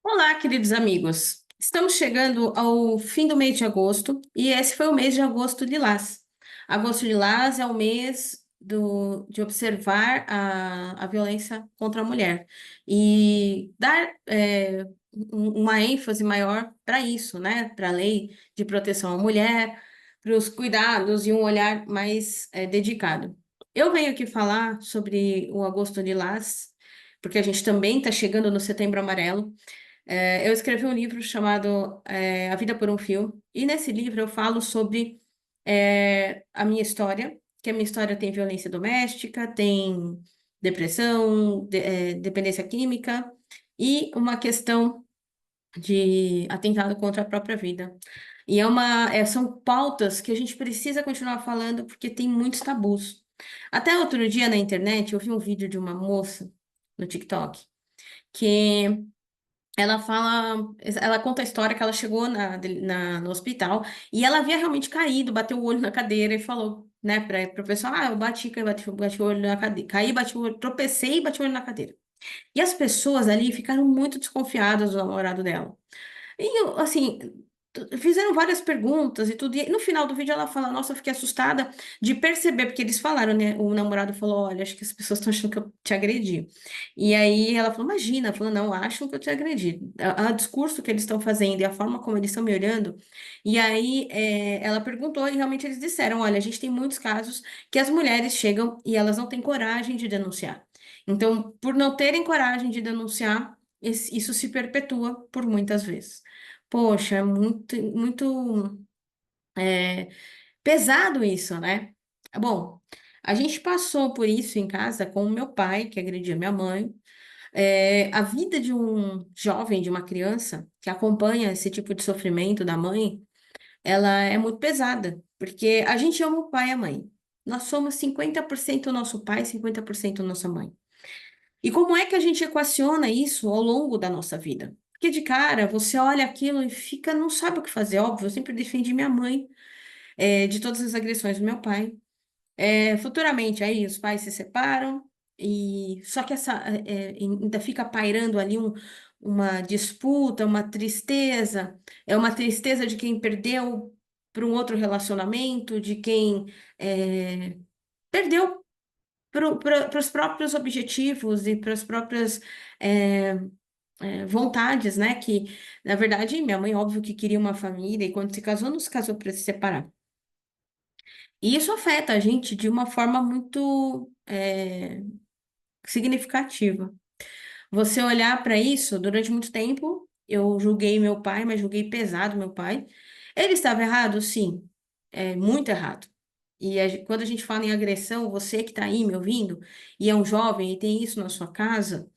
Olá, queridos amigos. Estamos chegando ao fim do mês de agosto e esse foi o mês de agosto Lilás. Agosto Lilás é o mês de observar a violência contra a mulher e dar uma ênfase maior para isso, né? Para a lei de proteção à mulher, para os cuidados e um olhar mais dedicado. Eu venho aqui falar sobre o Agosto Lilás, porque a gente também está chegando no Setembro Amarelo. Eu escrevi um livro chamado A Vida por um Fio, e nesse livro eu falo sobre a minha história, que a minha história tem violência doméstica, tem depressão, dependência química e uma questão de atentado contra a própria vida. E são pautas que a gente precisa continuar falando porque tem muitos tabus. Até outro dia na internet eu vi um vídeo de uma moça no TikTok que ela conta a história que ela chegou no hospital e ela havia realmente caído, bateu o olho na cadeira e falou, né, para o pessoal, eu bati o olho na cadeira, caí, bati o olho, tropecei e bati o olho na cadeira. E as pessoas ali ficaram muito desconfiadas do namorado dela. Assim, fizeram várias perguntas e tudo. E no final do vídeo ela fala: Nossa, eu fiquei assustada de perceber, porque eles falaram, né? O namorado falou: Olha, acho que as pessoas estão achando que eu te agredi. E aí ela falou: Imagina, ela falou: Não, acham que eu te agredi. O discurso que eles estão fazendo e a forma como eles estão me olhando. E aí ela perguntou e realmente eles disseram: Olha, a gente tem muitos casos que as mulheres chegam e elas não têm coragem de denunciar. Então, por não terem coragem de denunciar, isso se perpetua por muitas vezes. Poxa, é muito é, pesado isso, né? Bom, a gente passou por isso em casa com o meu pai, que agredia minha mãe. A vida de um jovem, de uma criança que acompanha esse tipo de sofrimento da mãe, ela é muito pesada, porque a gente ama o pai e a mãe. Nós somos 50% nosso pai, 50% nossa mãe. E como é que a gente equaciona isso ao longo da nossa vida? Porque de cara, você olha aquilo e fica, não sabe o que fazer. Óbvio, eu sempre defendi minha mãe, de todas as agressões do meu pai. Futuramente, aí os pais se separam, e só que ainda fica pairando ali uma disputa, uma tristeza. É uma tristeza de quem perdeu para um outro relacionamento, de quem perdeu para os próprios objetivos e para as próprias é, vontades, né? Que, na verdade, minha mãe, óbvio que queria uma família, e quando se casou, não se casou para se separar. E isso afeta a gente de uma forma muito significativa. Você olhar para isso, durante muito tempo, eu julguei meu pai, mas julguei pesado meu pai. Ele estava errado? Sim, muito errado. E quando a gente fala em agressão, você que está aí me ouvindo, e é um jovem e tem isso na sua casa,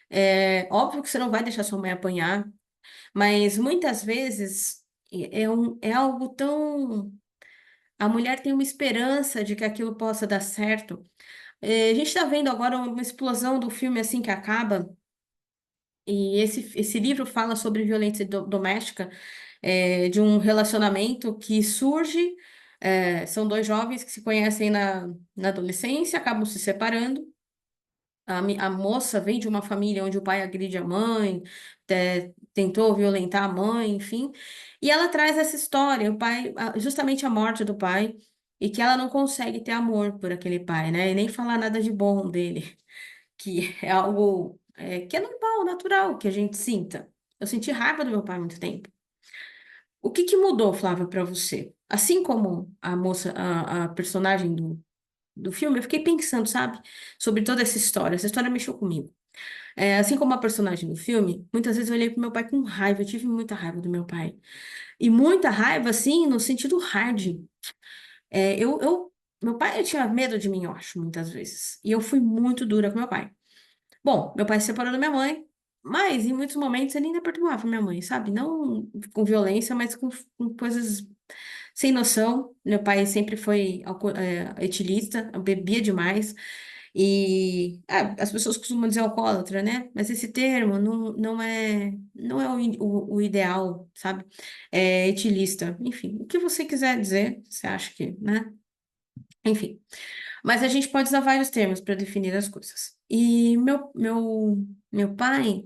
é óbvio que você não vai deixar sua mãe apanhar, mas muitas vezes é algo tão. A mulher tem uma esperança de que aquilo possa dar certo. A gente está vendo agora uma explosão do filme assim que acaba, e esse livro fala sobre violência doméstica, de um relacionamento que surge. São dois jovens que se conhecem na adolescência, acabam se separando. A moça vem de uma família onde o pai agride a mãe, tentou violentar a mãe, enfim. E ela traz essa história, justamente a morte do pai, e que ela não consegue ter amor por aquele pai, né? E nem falar nada de bom dele, que é algo que é normal, natural que a gente sinta. Eu senti raiva do meu pai há muito tempo. O que que mudou, Flávia, para você? Assim como a moça, a personagem do filme, eu fiquei pensando, sabe, sobre toda essa história. Essa história mexeu comigo. Assim como a personagem do filme, muitas vezes eu olhei pro meu pai com raiva, eu tive muita raiva do meu pai. E muita raiva, assim, no sentido hard. Meu pai tinha medo de mim, eu acho, muitas vezes. E eu fui muito dura com meu pai. Bom, meu pai se separou da minha mãe, mas em muitos momentos ele ainda perdoava minha mãe, sabe? Não com violência, mas com coisas sem noção. Meu pai sempre foi etilista, bebia demais. E as pessoas costumam dizer alcoólatra, né? Mas esse termo não é o ideal, sabe? É etilista. Enfim, o que você quiser dizer, você acha que, né? Enfim. Mas a gente pode usar vários termos para definir as coisas. E meu pai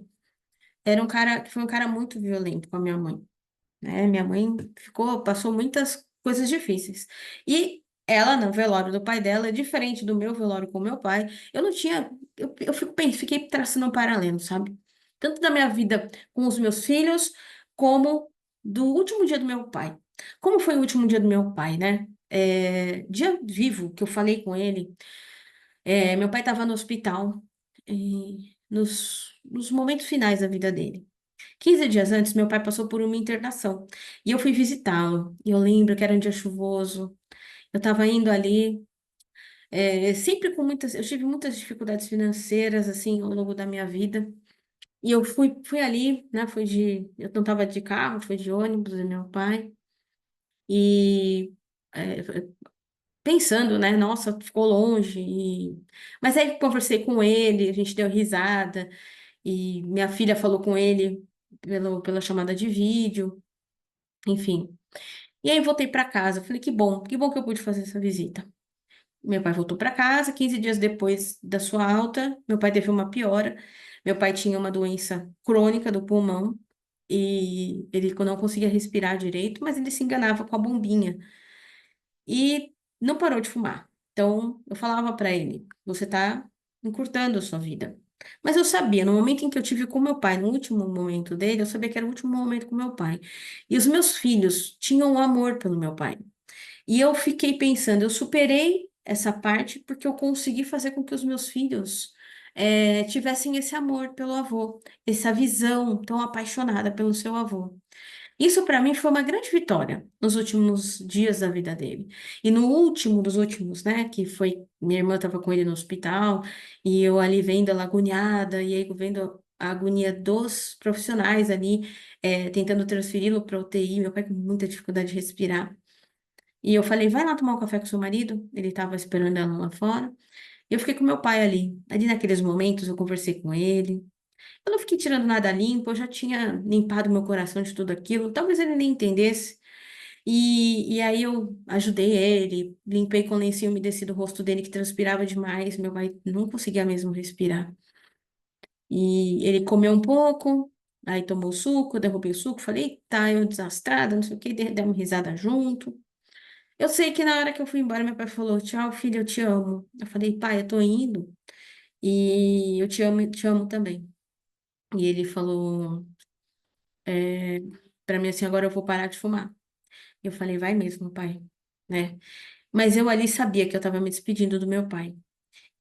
era um cara que foi um cara muito violento com a minha mãe, né? Minha mãe passou muitas coisas difíceis. E ela, no velório do pai dela, é diferente do meu velório com o meu pai. Eu não tinha, fiquei traçando um paralelo, sabe? Tanto da minha vida com os meus filhos, como do último dia do meu pai. Como foi o último dia do meu pai, né? Dia vivo que eu falei com ele. Meu pai estava no hospital, nos momentos finais da vida dele. 15 dias antes, meu pai passou por uma internação e eu fui visitá-lo. E eu lembro que era um dia chuvoso. Eu estava indo ali, sempre com muitas. Eu tive muitas dificuldades financeiras, assim, ao longo da minha vida. E eu fui ali, né? Eu não estava de carro, fui de ônibus, e meu pai. E é, pensando, né? Nossa, ficou longe. Mas aí conversei com ele, a gente deu risada. E minha filha falou com ele pela chamada de vídeo. Enfim. E aí voltei para casa. Falei, que bom que eu pude fazer essa visita. Meu pai voltou para casa, 15 dias depois da sua alta, meu pai teve uma piora. Meu pai tinha uma doença crônica do pulmão e ele não conseguia respirar direito, mas ele se enganava com a bombinha e não parou de fumar. Então, eu falava para ele: você está encurtando a sua vida. Mas eu sabia, no momento em que eu tive com meu pai, no último momento dele, eu sabia que era o último momento com meu pai. E os meus filhos tinham um amor pelo meu pai. E eu fiquei pensando, eu superei essa parte porque eu consegui fazer com que os meus filhos tivessem esse amor pelo avô, essa visão tão apaixonada pelo seu avô. Isso para mim foi uma grande vitória nos últimos dias da vida dele. E no último dos últimos, né, que foi minha irmã estava com ele no hospital e eu ali vendo ela agoniada e aí vendo a agonia dos profissionais ali tentando transferi-lo para UTI, meu pai com muita dificuldade de respirar. E eu falei, vai lá tomar um café com seu marido. Ele estava esperando ela lá fora. E eu fiquei com meu pai ali. Ali naqueles momentos eu conversei com ele. Eu não fiquei tirando nada limpo, eu já tinha limpado meu coração de tudo aquilo. Talvez ele nem entendesse. E aí eu ajudei ele, limpei com lencinho umedecido o rosto dele que transpirava demais. Meu pai não conseguia mesmo respirar. E ele comeu um pouco, aí tomou suco, eu derrubei o suco, falei, tá, eu desastrada, não sei o quê, demos risada junto. Eu sei que na hora que eu fui embora, meu pai falou: tchau, filho, eu te amo. Eu falei, pai, eu tô indo e eu te amo também. E ele falou pra mim assim: agora eu vou parar de fumar. Eu falei, vai mesmo, pai, né? Mas eu ali sabia que eu tava me despedindo do meu pai,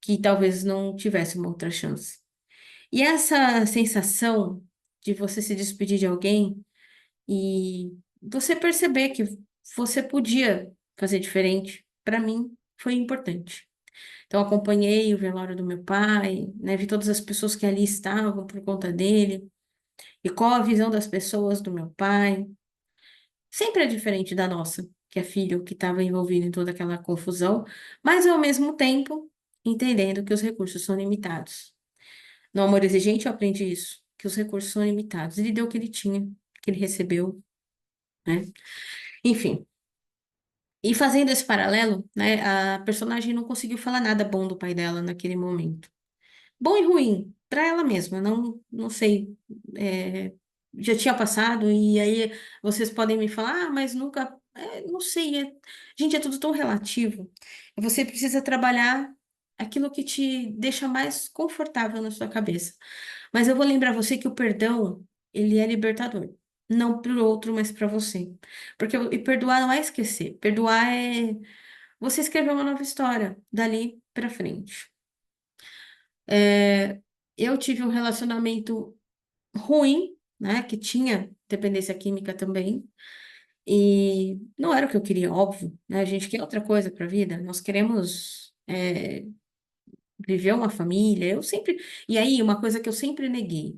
que talvez não tivesse uma outra chance. E essa sensação de você se despedir de alguém e você perceber que você podia fazer diferente, pra mim foi importante. Então, acompanhei o velório do meu pai, né, vi todas as pessoas que ali estavam por conta dele, e qual a visão das pessoas do meu pai. Sempre é diferente da nossa, que é filho que estava envolvido em toda aquela confusão, mas ao mesmo tempo entendendo que os recursos são limitados. No Amor Exigente eu aprendi isso, que os recursos são limitados. Ele deu o que ele tinha, que ele recebeu, né? Enfim. E fazendo esse paralelo, né, a personagem não conseguiu falar nada bom do pai dela naquele momento. Bom e ruim, para ela mesma, não sei. Já tinha passado, e aí vocês podem me falar, mas nunca. Não sei. Gente, é tudo tão relativo. Você precisa trabalhar aquilo que te deixa mais confortável na sua cabeça. Mas eu vou lembrar você que o perdão, ele é libertador. Não para o outro, mas para você. Porque e perdoar não é esquecer. Perdoar é você escrever uma nova história dali para frente. É, eu tive um relacionamento ruim, né? Que tinha dependência química também. E não era o que eu queria, óbvio, né? A gente quer outra coisa para a vida. Nós queremos viver uma família. Eu sempre. E aí, uma coisa que eu sempre neguei,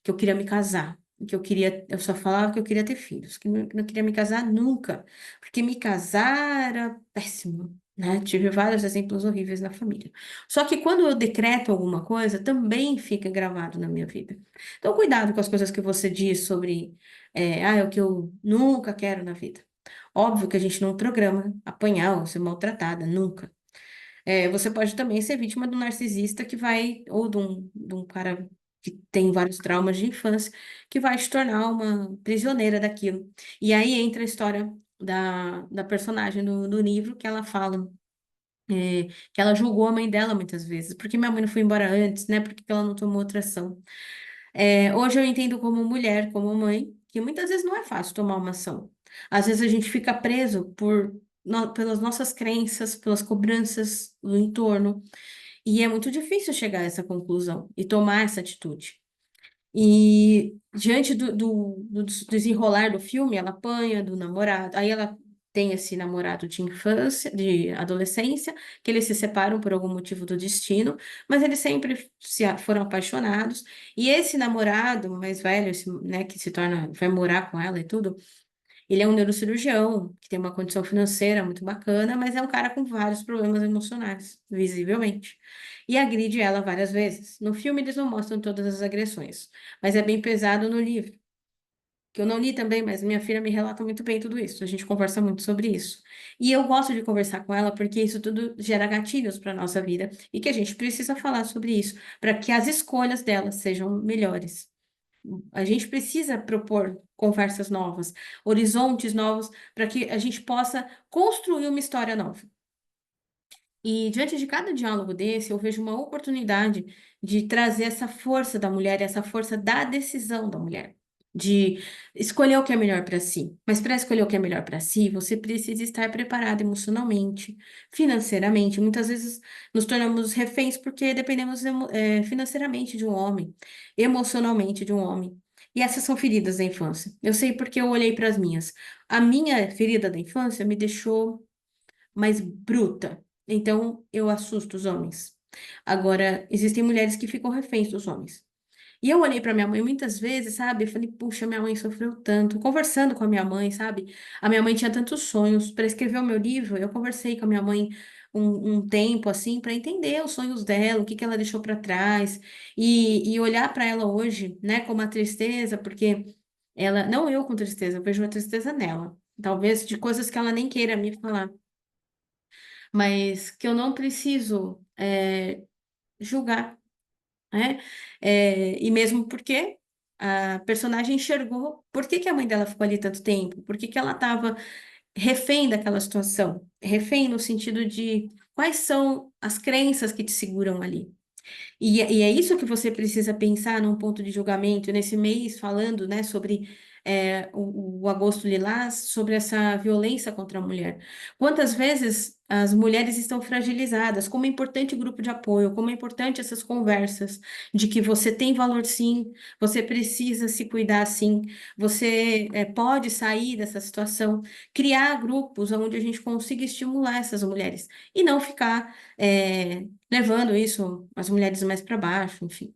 que eu queria me casar. Que eu queria, eu só falava que eu queria ter filhos, que não queria me casar nunca, porque me casar era péssimo, né? Tive vários exemplos horríveis na família. Só que quando eu decreto alguma coisa, também fica gravado na minha vida. Então, cuidado com as coisas que você diz sobre, é o que eu nunca quero na vida. Óbvio que a gente não programa apanhar ou ser maltratada, nunca. Você pode também ser vítima de um narcisista que vai, ou de um cara. que tem vários traumas de infância, que vai se tornar uma prisioneira daquilo. E aí entra a história da personagem do livro, que ela fala que ela julgou a mãe dela muitas vezes. Por que minha mãe não foi embora antes, né? Por que que ela não tomou outra ação? Hoje eu entendo como mulher, como mãe, que muitas vezes não é fácil tomar uma ação. Às vezes a gente fica preso pelas nossas crenças, pelas cobranças do entorno, e é muito difícil chegar a essa conclusão e tomar essa atitude. E diante do desenrolar do filme, ela apanha do namorado. Aí ela tem esse namorado de infância, de adolescência, que eles se separam por algum motivo do destino, mas eles sempre foram apaixonados. E esse namorado mais velho, né, que se torna, vai morar com ela e tudo, ele é um neurocirurgião, que tem uma condição financeira muito bacana, mas é um cara com vários problemas emocionais, visivelmente. E agride ela várias vezes. No filme eles não mostram todas as agressões, mas é bem pesado no livro, que eu não li também, mas minha filha me relata muito bem tudo isso. A gente conversa muito sobre isso. E eu gosto de conversar com ela porque isso tudo gera gatilhos para a nossa vida e que a gente precisa falar sobre isso, para que as escolhas dela sejam melhores. A gente precisa propor conversas novas, horizontes novos, para que a gente possa construir uma história nova. E diante de cada diálogo desse, eu vejo uma oportunidade de trazer essa força da mulher, essa força da decisão da mulher, de escolher o que é melhor para si. Mas para escolher o que é melhor para si, você precisa estar preparado emocionalmente, financeiramente. Muitas vezes nos tornamos reféns porque dependemos financeiramente de um homem, emocionalmente de um homem. E essas são feridas da infância. Eu sei porque eu olhei para as minhas. A minha ferida da infância me deixou mais bruta. Então, eu assusto os homens. Agora, existem mulheres que ficam reféns dos homens. E eu olhei para minha mãe muitas vezes, sabe? Eu falei, puxa, minha mãe sofreu tanto. Conversando com a minha mãe, sabe? A minha mãe tinha tantos sonhos. Para escrever o meu livro, eu conversei com a minha mãe um tempo, assim, para entender os sonhos dela, o que que ela deixou para trás. E olhar para ela hoje, né, com uma tristeza, porque ela, não eu com tristeza, eu vejo uma tristeza nela. Talvez de coisas que ela nem queira me falar, mas que eu não preciso julgar, né? E mesmo porque a personagem enxergou por que que a mãe dela ficou ali tanto tempo, por que que ela estava refém daquela situação, refém no sentido de quais são as crenças que te seguram ali. E é isso que você precisa pensar num ponto de julgamento, nesse mês falando, né, sobre o Agosto Lilás, sobre essa violência contra a mulher. Quantas vezes as mulheres estão fragilizadas, como é importante o grupo de apoio, como é importante essas conversas de que você tem valor sim, você precisa se cuidar sim, você pode sair dessa situação, criar grupos onde a gente consiga estimular essas mulheres e não ficar levando isso as mulheres mais para baixo, enfim.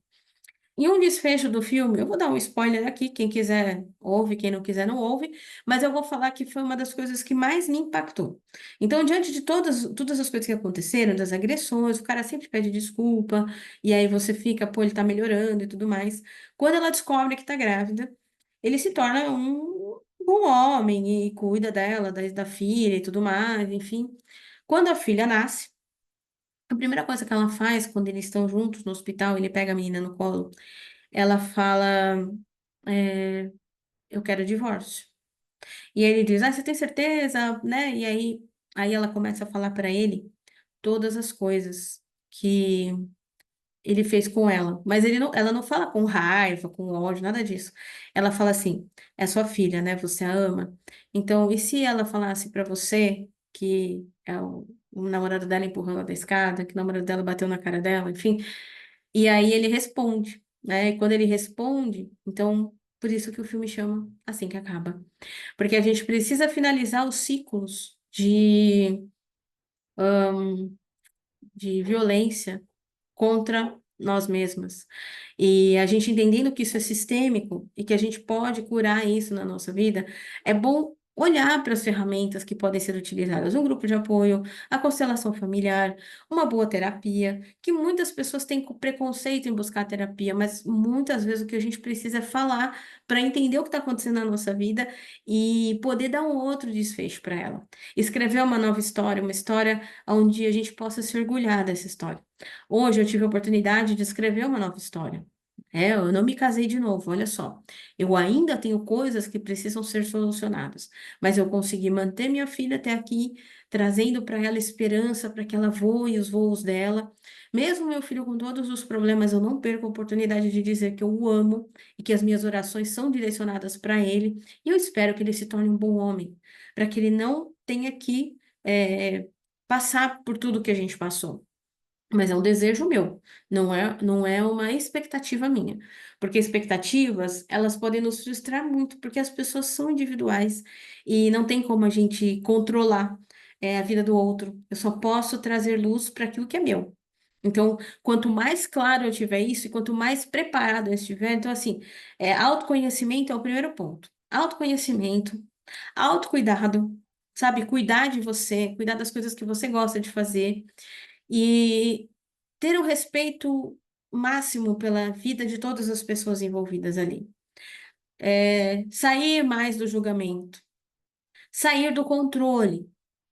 E um desfecho do filme, eu vou dar um spoiler aqui, quem quiser ouve, quem não quiser não ouve, mas eu vou falar que foi uma das coisas que mais me impactou. Então, diante de todas as coisas que aconteceram, das agressões, o cara sempre pede desculpa, e aí você fica, pô, ele tá melhorando e tudo mais. Quando ela descobre que tá grávida, ele se torna um bom homem e cuida dela, da filha e tudo mais, enfim. Quando a filha nasce, a primeira coisa que ela faz quando eles estão juntos no hospital, ele pega a menina no colo, ela fala, é, eu quero divórcio. E ele diz, você tem certeza, né? E aí ela começa a falar para ele todas as coisas que ele fez com ela. Mas ela não fala com raiva, com ódio, nada disso. Ela fala assim, é sua filha, né? Você a ama. Então, e se ela falasse para você que é o namorado dela empurrando ela da escada, que o namorado dela bateu na cara dela, enfim. E aí ele responde, né? E quando ele responde, então, por isso que o filme chama Assim que Acaba. Porque a gente precisa finalizar os ciclos de violência contra nós mesmas. E a gente entendendo que isso é sistêmico e que a gente pode curar isso na nossa vida, é bom olhar para as ferramentas que podem ser utilizadas, um grupo de apoio, a constelação familiar, uma boa terapia, que muitas pessoas têm preconceito em buscar terapia, mas muitas vezes o que a gente precisa é falar para entender o que está acontecendo na nossa vida e poder dar um outro desfecho para ela. Escrever uma nova história, uma história onde a gente possa se orgulhar dessa história. Hoje eu tive a oportunidade de escrever uma nova história. Eu não me casei de novo, olha só. Eu ainda tenho coisas que precisam ser solucionadas, mas eu consegui manter minha filha até aqui, trazendo para ela esperança para que ela voe os voos dela. Mesmo meu filho com todos os problemas, eu não perco a oportunidade de dizer que eu o amo e que as minhas orações são direcionadas para ele. E eu espero que ele se torne um bom homem, para que ele não tenha que passar por tudo que a gente passou. Mas é um desejo meu, não é uma expectativa minha. Porque expectativas, elas podem nos frustrar muito, porque as pessoas são individuais e não tem como a gente controlar, a vida do outro. Eu só posso trazer luz para aquilo que é meu. Então, quanto mais claro eu tiver isso e quanto mais preparado eu estiver, então, assim, autoconhecimento é o primeiro ponto. Autoconhecimento, autocuidado, sabe? Cuidar de você, cuidar das coisas que você gosta de fazer. E ter um respeito máximo pela vida de todas as pessoas envolvidas ali. Sair mais do julgamento, sair do controle,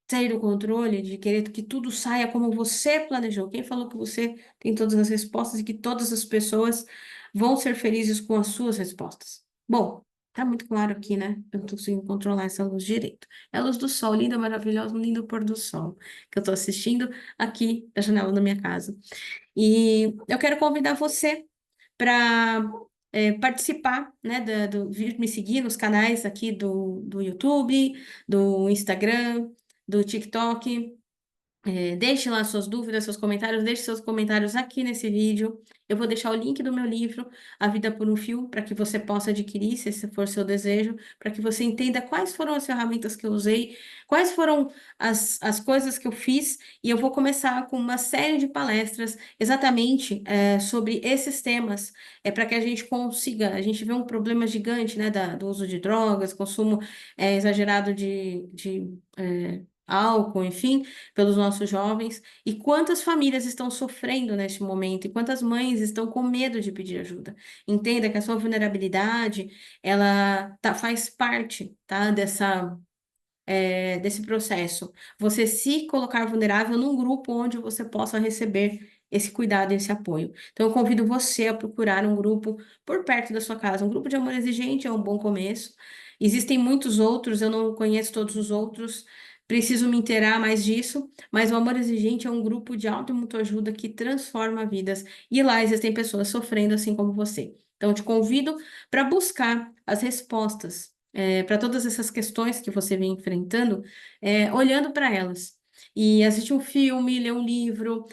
sair do controle de querer que tudo saia como você planejou. Quem falou que você tem todas as respostas e que todas as pessoas vão ser felizes com as suas respostas? Bom, tá muito claro aqui, né? Eu não tô conseguindo controlar essa luz direito. É a luz do sol, linda, maravilhosa, um lindo pôr do sol, que eu tô assistindo aqui da janela da minha casa. E eu quero convidar você para participar, né, vir me seguir nos canais aqui do YouTube, do Instagram, do TikTok. Deixe lá suas dúvidas, seus comentários, deixe seus comentários aqui nesse vídeo. Eu vou deixar o link do meu livro, A Vida por um Fio, para que você possa adquirir, se esse for seu desejo, para que você entenda quais foram as ferramentas que eu usei, quais foram as coisas que eu fiz, e eu vou começar com uma série de palestras exatamente sobre esses temas, para que a gente consiga, a gente vê um problema gigante, né, do uso de drogas, consumo exagerado de álcool, enfim, pelos nossos jovens, e quantas famílias estão sofrendo neste momento, e quantas mães estão com medo de pedir ajuda. Entenda que a sua vulnerabilidade, ela faz parte, tá, desse processo. Você se colocar vulnerável num grupo onde você possa receber esse cuidado e esse apoio. Então, eu convido você a procurar um grupo por perto da sua casa. Um grupo de amor exigente é um bom começo. Existem muitos outros, eu não conheço todos os outros, preciso me inteirar mais disso, mas o Amor Exigente é um grupo de auto e mutuajuda que transforma vidas. E lá existem pessoas sofrendo assim como você. Então, eu te convido para buscar as respostas para todas essas questões que você vem enfrentando, olhando para elas. E assistir um filme, ler um livro,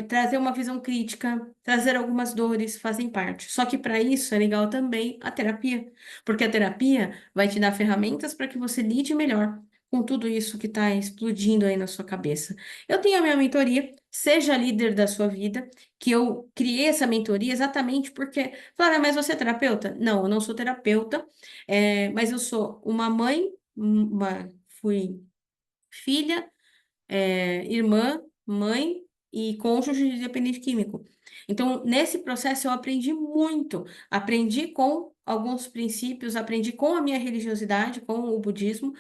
trazer uma visão crítica, trazer algumas dores, fazem parte. Só que para isso é legal também a terapia, porque a terapia vai te dar ferramentas para que você lide melhor com tudo isso que está explodindo aí na sua cabeça. Eu tenho a minha mentoria, Seja Líder da Sua Vida, que eu criei essa mentoria exatamente porque, Flávia, mas você é terapeuta? Não, eu não sou terapeuta, mas eu sou uma mãe, fui filha, irmã, mãe e cônjuge de dependente químico. Então, nesse processo, eu aprendi muito. Aprendi com alguns princípios, aprendi com a minha religiosidade, com o budismo,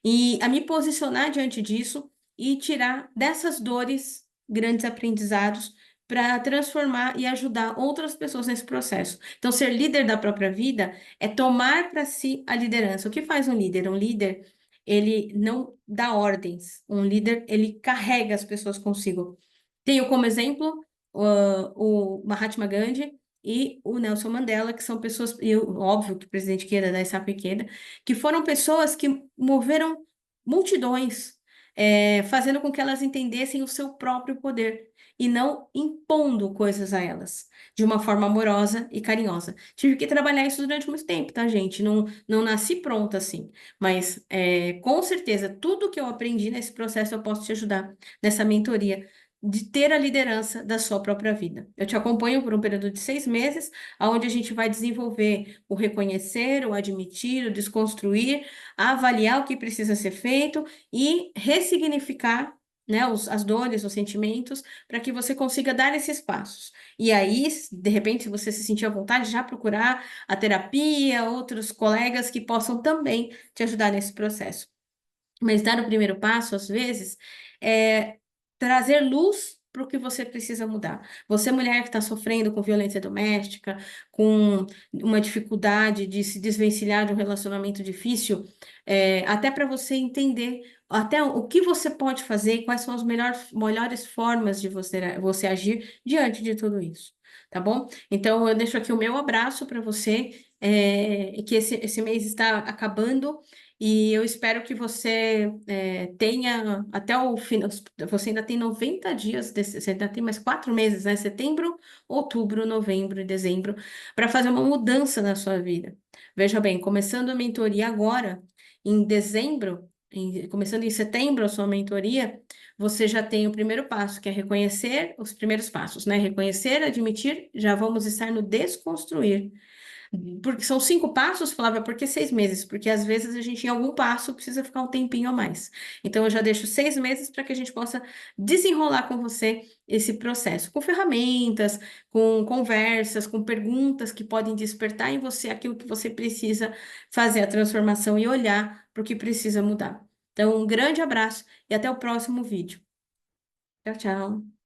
e a me posicionar diante disso e tirar dessas dores grandes aprendizados para transformar e ajudar outras pessoas nesse processo. Então, ser líder da própria vida é tomar para si a liderança. O que faz um líder? Um líder ele não dá ordens. Um líder, ele carrega as pessoas consigo. Tenho como exemplo o Mahatma Gandhi e o Nelson Mandela, que são pessoas, e óbvio que o presidente Queda, da SAP Queda, que foram pessoas que moveram multidões, fazendo com que elas entendessem o seu próprio poder e não impondo coisas a elas, de uma forma amorosa e carinhosa. Tive que trabalhar isso durante muito tempo, tá, gente? Não nasci pronta assim. Mas, com certeza, tudo que eu aprendi nesse processo eu posso te ajudar nessa mentoria de ter a liderança da sua própria vida. Eu te acompanho por um período de 6 meses, onde a gente vai desenvolver o reconhecer, o admitir, o desconstruir, avaliar o que precisa ser feito e ressignificar, né, as dores, os sentimentos, para que você consiga dar esses passos. E aí, de repente, se você se sentir à vontade, já procurar a terapia, outros colegas que possam também te ajudar nesse processo. Mas dar o primeiro passo, às vezes, é trazer luz para o que você precisa mudar. Você, mulher que está sofrendo com violência doméstica, com uma dificuldade de se desvencilhar de um relacionamento difícil, até para você entender até o que você pode fazer e quais são as melhores formas de você agir diante de tudo isso. Tá bom? Então, eu deixo aqui o meu abraço para você, que esse mês está acabando. E eu espero que você tenha até o final. Você ainda tem 90 dias, você ainda tem mais 4 meses, né? Setembro, outubro, novembro e dezembro, para fazer uma mudança na sua vida. Veja bem, começando a mentoria agora, em dezembro, começando em setembro a sua mentoria, você já tem o primeiro passo, que é reconhecer os primeiros passos, né? Reconhecer, admitir, já vamos estar no desconstruir. Porque são 5 passos, Flávia, por que 6 meses? Porque às vezes a gente, em algum passo, precisa ficar um tempinho a mais. Então, eu já deixo 6 meses para que a gente possa desenrolar com você esse processo, com ferramentas, com conversas, com perguntas que podem despertar em você aquilo que você precisa fazer a transformação e olhar para o que precisa mudar. Então, um grande abraço e até o próximo vídeo. Tchau, tchau.